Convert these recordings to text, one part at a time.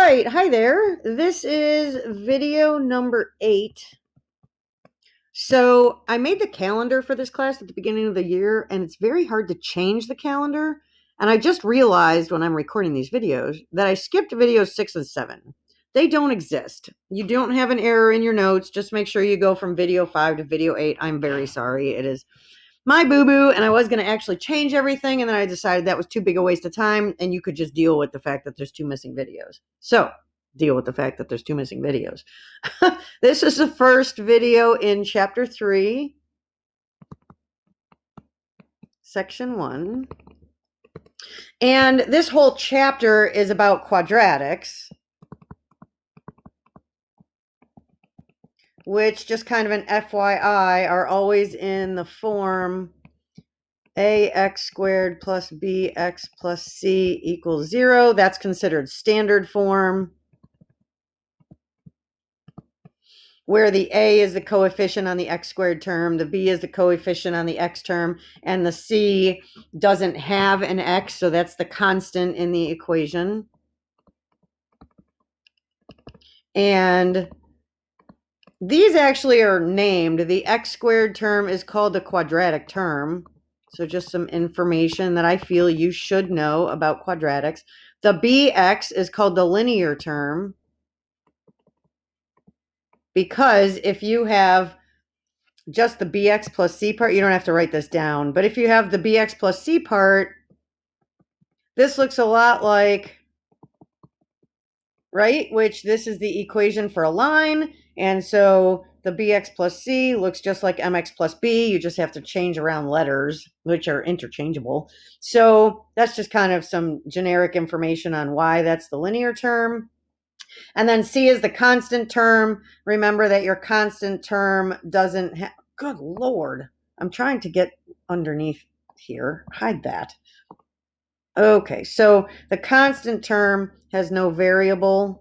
right, hi there. This is video number 8. So I made the calendar for this class at the beginning of the year, and it's very hard to change the calendar. And I just realized when I'm recording these videos that I skipped videos 6 and 7. They don't exist. You don't have an error in your notes. Just make sure you go from video 5 to video 8. I'm very sorry. It is my boo-boo, and I was going to actually change everything, and then I decided that was too big a waste of time, and you could just deal with the fact that there's 2 missing videos. So deal with the fact that there's 2 missing videos. This is the first video in chapter 3, section 1. And this whole chapter is about quadratics, which, just kind of an FYI, are always in the form ax squared plus bx plus c equals 0. That's considered standard form, where the a is the coefficient on the x squared term, the b is the coefficient on the x term, and the c doesn't have an x, so that's the constant in the equation. And these actually are named. The x squared term is called the quadratic term. So just some information that I feel you should know about quadratics. The bx is called the linear term, because if you have just the bx plus c part, you don't have to write this down. But if you have the bx plus c part, this looks a lot like, right? Which this is the equation for a line. And so the bx plus c looks just like mx plus b. You just have to change around letters, which are interchangeable. So that's just kind of some generic information on why that's the linear term. And then c is the constant term. Remember that your constant term doesn't have, good Lord, I'm trying to get underneath here. Hide that. Okay, so the constant term has no variable,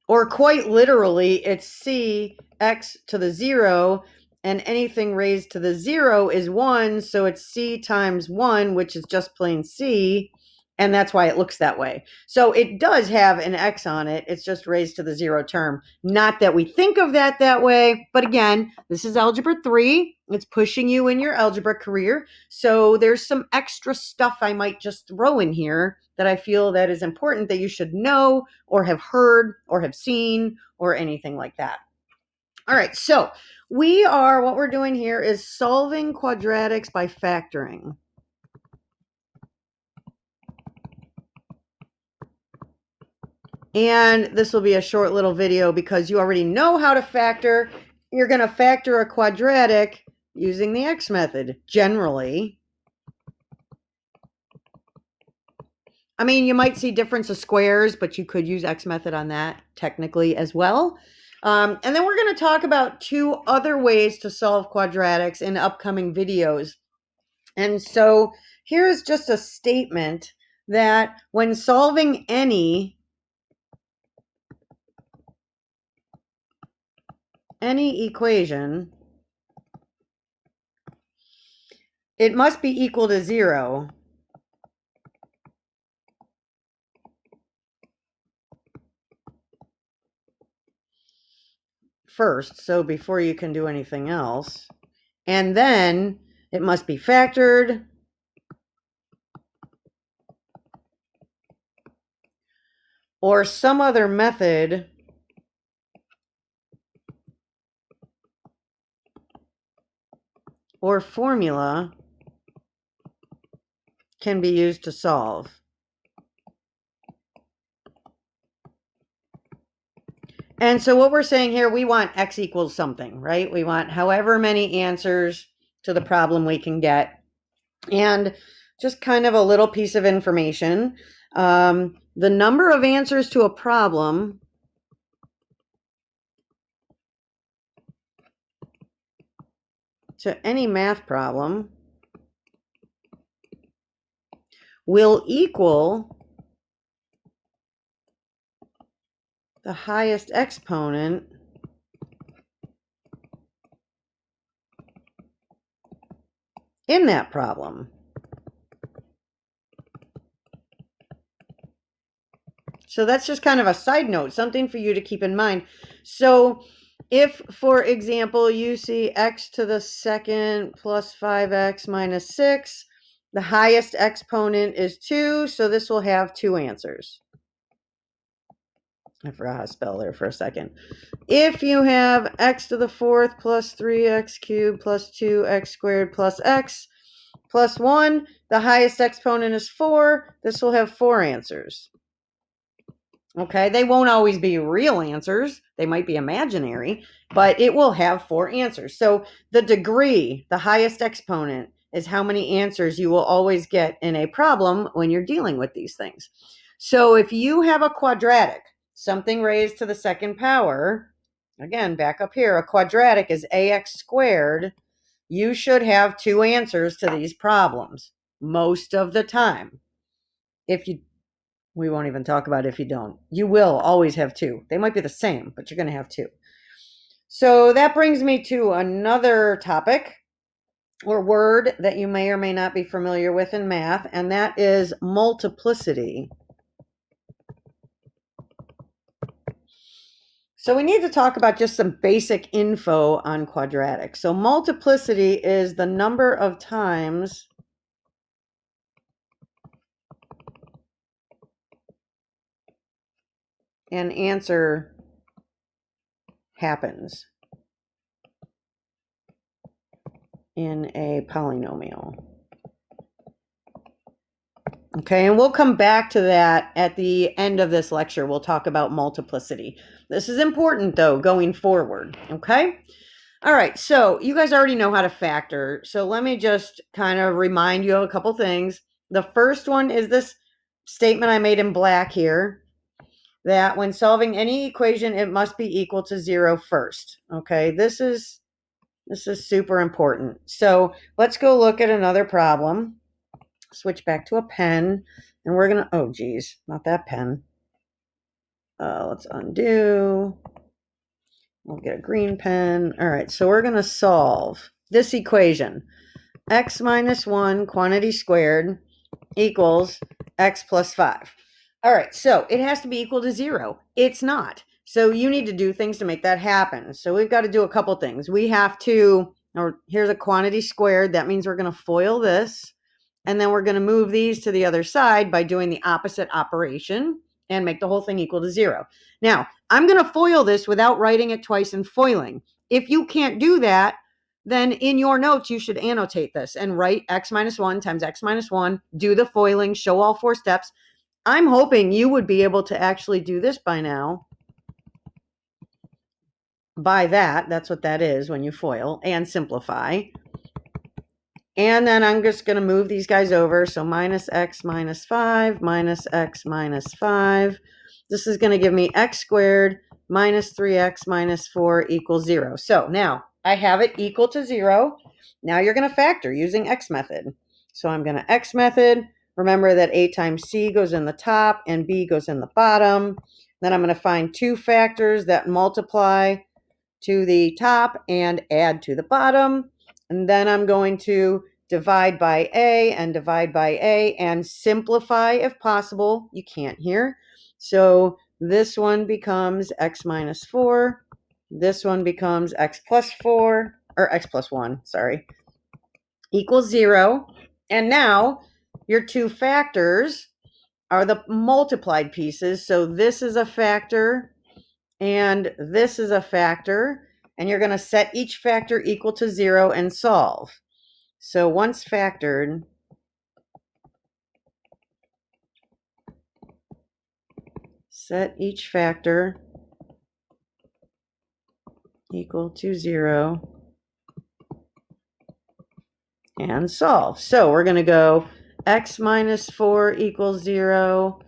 or quite literally, it's c x to the 0, and anything raised to the 0 is 1, so it's c times 1, which is just plain c, and that's why it looks that way. So it does have an x on it, it's just raised to the 0 term. Not that we think of that way, but again, this is algebra 3. It's pushing you in your algebra career, so there's some extra stuff I might just throw in here that I feel that is important that you should know or have heard or have seen or anything like that. All right, so what we're doing here is solving quadratics by factoring. And this will be a short little video because you already know how to factor. You're going to factor a quadratic using the X method, generally. I mean, you might see difference of squares, but you could use X method on that technically as well. And then we're going to talk about 2 other ways to solve quadratics in upcoming videos. And so here's just a statement that when solving any equation, it must be equal to 0. First, so before you can do anything else. And then it must be factored, or some other method or formula can be used to solve. And so what we're saying here, we want x equals something, right? We want however many answers to the problem we can get. And just kind of a little piece of information. The number of answers to a problem to any math problem will equal the highest exponent in that problem. So that's just kind of a side note, something for you to keep in mind. So if, for example, you see x to the second plus 5x minus 6, the highest exponent is 2, so this will have 2 answers. I forgot how to spell there for a second. If you have x to the fourth plus 3x cubed plus 2x squared plus x plus 1, the highest exponent is 4. This will have 4 answers. Okay, they won't always be real answers. They might be imaginary, but it will have 4 answers. So the degree, the highest exponent, is how many answers you will always get in a problem when you're dealing with these things. So if you have a quadratic, something raised to the second power, again, back up here, a quadratic is ax squared, you should have 2 answers to these problems most of the time. We won't even talk about if you don't. You will always have 2. They might be the same, but you're going to have 2. So that brings me to another topic or word that you may or may not be familiar with in math, and that is multiplicity. So we need to talk about just some basic info on quadratics. So multiplicity is the number of times an answer happens in a polynomial. Okay, and we'll come back to that at the end of this lecture. We'll talk about multiplicity. This is important, though, going forward. Okay? All right, so you guys already know how to factor. So let me just kind of remind you of a couple things. The first one is this statement I made in black here, that when solving any equation, it must be equal to 0 first. Okay, this is super important. So let's go look at another problem. Switch back to a pen, and we're gonna, oh geez, not that pen. Let's undo. We'll get a green pen. All right, so we're gonna solve this equation. X minus 1 quantity squared equals x plus 5. All right, so it has to be equal to 0. It's not. So you need to do things to make that happen. So we've got to do a couple things. We have to, or here's a quantity squared. That means we're going to FOIL this. And then we're going to move these to the other side by doing the opposite operation and make the whole thing equal to 0. Now, I'm going to FOIL this without writing it twice and foiling. If you can't do that, then in your notes, you should annotate this and write x minus 1 times x minus 1, do the foiling, show all 4 steps. I'm hoping you would be able to actually do this by now. By that, that's what that is when you FOIL and simplify. And then I'm just going to move these guys over. So minus x minus 5 minus x minus 5. This is going to give me x squared minus 3x minus 4 equals 0. So now I have it equal to 0. Now you're going to factor using x method. So I'm going to x method. Remember that a times c goes in the top and b goes in the bottom. Then I'm going to find 2 factors that multiply to the top and add to the bottom. And then I'm going to divide by a and divide by a and simplify if possible. You can't here. So this one becomes x minus 4. This one becomes x plus 4, or x plus 1, sorry, equals 0. And now your 2 factors are the multiplied pieces. So this is a factor and this is a factor. And you're going to set each factor equal to 0 and solve. So once factored, set each factor equal to 0 and solve. So we're going to go x minus 4 equals 0,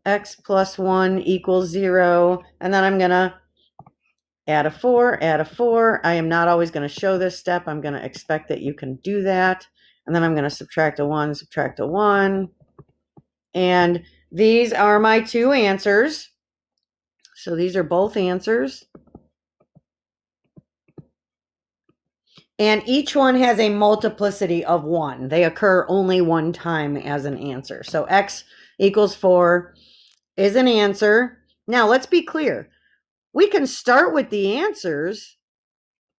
x plus 1 equals 0, and then I'm going to add a 4, add a 4. I am not always going to show this step. I'm going to expect that you can do that. And then I'm going to subtract a 1, subtract a 1. And these are my 2 answers. So these are both answers. And each one has a multiplicity of 1. They occur only one time as an answer. So x equals 4, is an answer. Now, let's be clear. We can start with the answers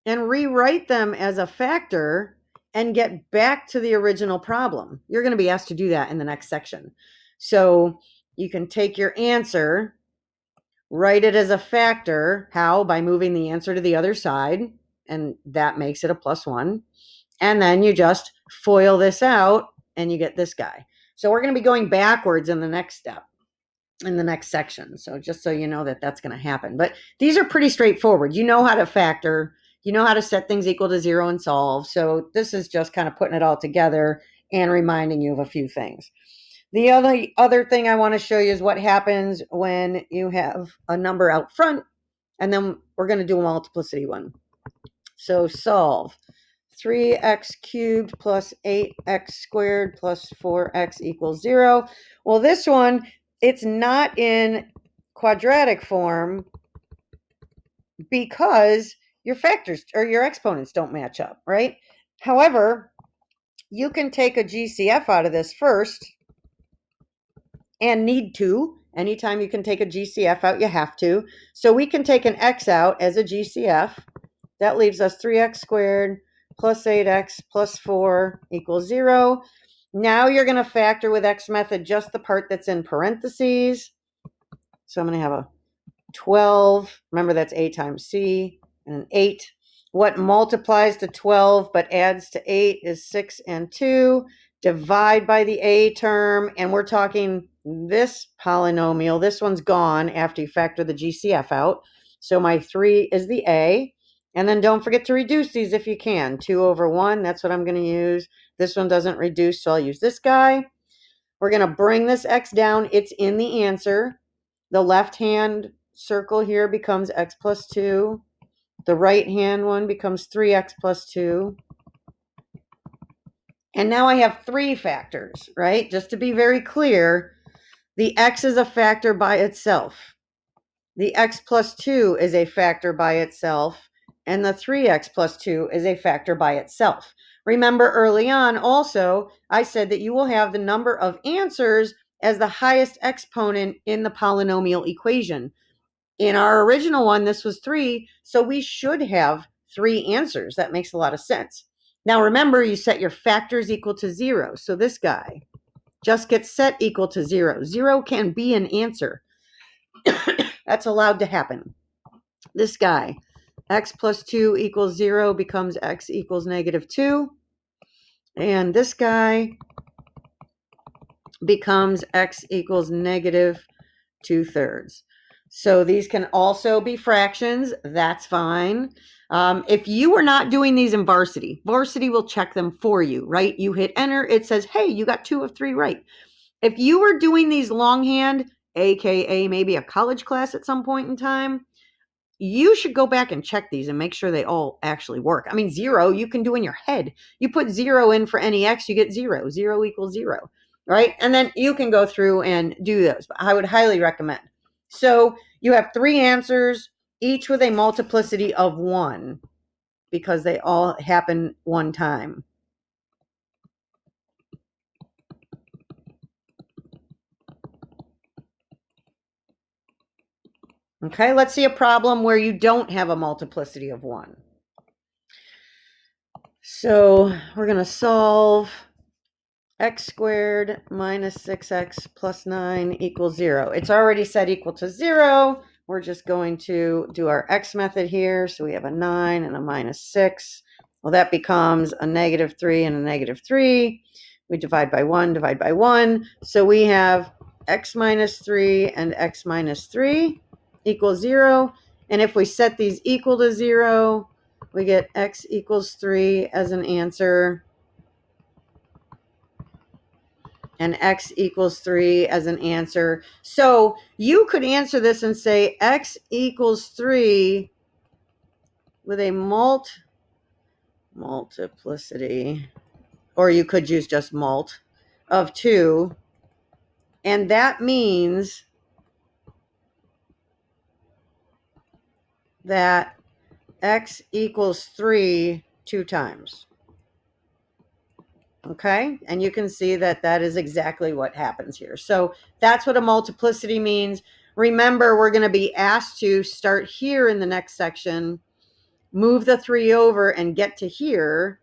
and rewrite them as a factor and get back to the original problem. You're going to be asked to do that in the next section. So you can take your answer, write it as a factor. How? By moving the answer to the other side, and that makes it a +1. And then you just FOIL this out and you get this guy. So we're going to be going backwards in the next step, in the next section. So just so you know that that's going to happen. But these are pretty straightforward. You know how to factor, you know how to set things equal to 0 and solve. So this is just kind of putting it all together and reminding you of a few things. The other thing I want to show you is what happens when you have a number out front, and then we're going to do a multiplicity one. So solve 3x cubed plus 8x squared plus 4x equals 0. Well, this one, it's not in quadratic form because your factors or your exponents don't match up, right? However, you can take a GCF out of this first, and need to. Anytime you can take a GCF out, you have to. So we can take an x out as a GCF. That leaves us 3x squared plus 8x plus 4 equals 0. Now you're going to factor with x method just the part that's in parentheses. So I'm going to have a 12. Remember, that's a times c, and an 8. What multiplies to 12 but adds to 8 is 6 and 2. Divide by the a term, and we're talking this polynomial. This one's gone after you factor the GCF out. So my 3 is the a. And then don't forget to reduce these if you can. 2 over 1, that's what I'm going to use. This one doesn't reduce, so I'll use this guy. We're going to bring this x down. It's in the answer. The left-hand circle here becomes x plus 2. The right-hand one becomes 3x plus 2. And now I have 3 factors, right? Just to be very clear, the x is a factor by itself. The x plus 2 is a factor by itself. And the 3x plus 2 is a factor by itself. Remember, early on also, I said that you will have the number of answers as the highest exponent in the polynomial equation. In our original one, this was 3, so we should have 3 answers. That makes a lot of sense. Now remember, you set your factors equal to 0. So this guy just gets set equal to 0. 0 can be an answer. That's allowed to happen. This guy, x plus 2 equals 0 becomes x equals -2. And this guy becomes x equals -2/3. So these can also be fractions. That's fine. If you were not doing these in varsity, varsity will check them for you, right? You hit enter. It says, hey, you got 2 of 3 right. If you were doing these longhand, AKA maybe a college class at some point in time, you should go back and check these and make sure they all actually work. I mean, 0, you can do in your head. You put 0 in for any x, you get 0. 0 equals 0, right? And then you can go through and do those. But I would highly recommend. So you have 3 answers, each with a multiplicity of 1, because they all happen one time. Okay, let's see a problem where you don't have a multiplicity of 1. So we're going to solve x squared minus 6x plus 9 equals 0. It's already set equal to 0. We're just going to do our x method here. So we have a 9 and a -6. Well, that becomes a -3 and a -3. We divide by 1, divide by 1. So we have x minus 3 and x minus 3 equals 0. And if we set these equal to 0, we get x equals 3 as an answer, and x equals 3 as an answer. So you could answer this and say x equals 3 with a multiplicity, or you could use just mult, of 2. And that means that x equals 3 2 times. Okay, and you can see that that is exactly what happens here. So that's what a multiplicity means. Remember, we're going to be asked to start here in the next section, move the 3 over and get to here,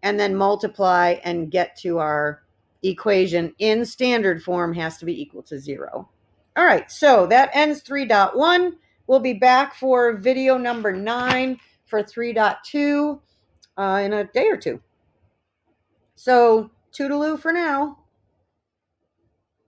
and then multiply and get to our equation in standard form has to be equal to 0. All right, so that ends 3.1. We'll be back for video number 9 for 3.2 in a day or two. So toodaloo for now.